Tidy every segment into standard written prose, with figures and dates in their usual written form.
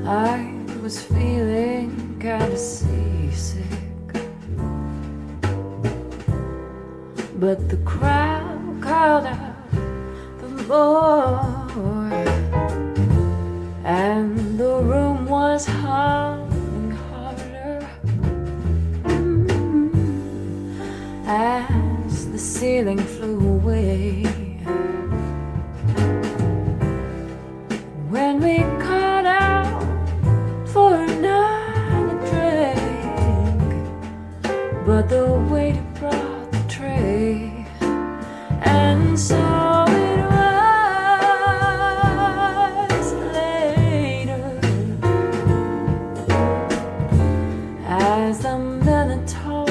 I was feeling kinda seasick, but the crowd called out for more, and the room was humming harder as the ceiling flew away. When we called out for another drink, but the waiter brought the tray, and so it was later, as the melon told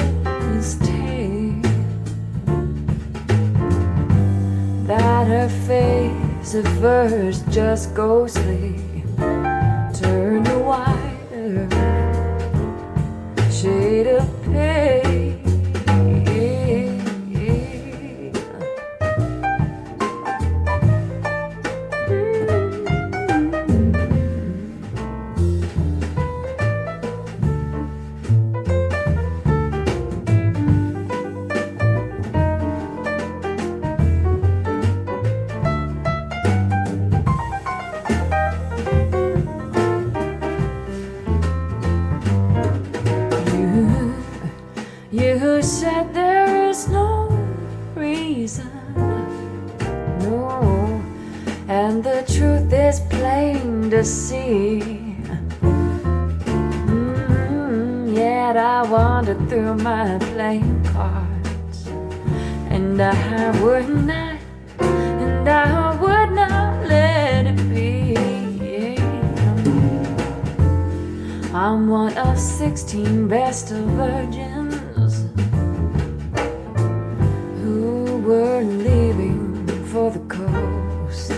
his tale, that her face at first just ghostly turned a whiter shade of pale. You said there is no reason, no, and the truth is plain to see. Yet I wandered through my playing cards, and I would not let it be. I'm one of 16 best of virgins who were leaving for the coast,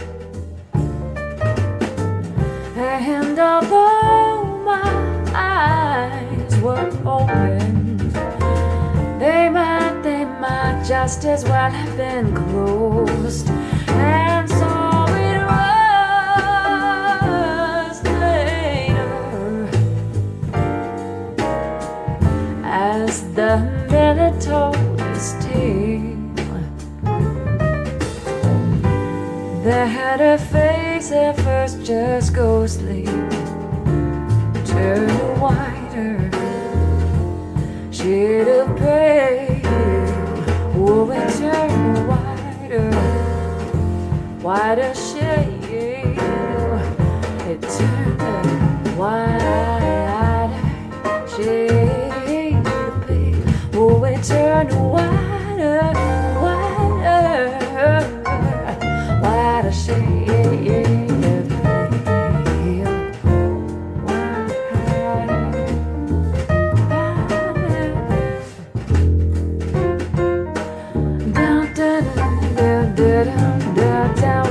and although my eyes were open, they might just as well have been closed, and so it was later, as the miller told his tale, that her face at first just ghostly turned a whiter shade of pale. Oh, it turned a whiter shade. It turned a whiter shade of pale. Oh, it turned a whiter shade of pale. Down, down, down, down, down, down,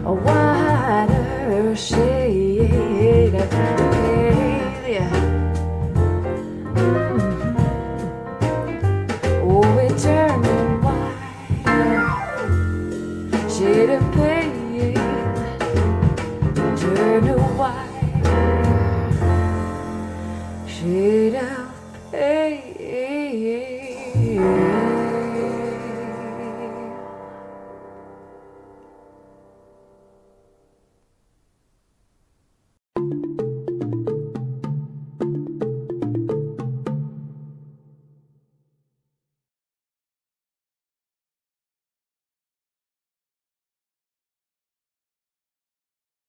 a whiter shade of pale. Yeah. Oh, it turned a whiter shade of pale, turn a white shade of pale.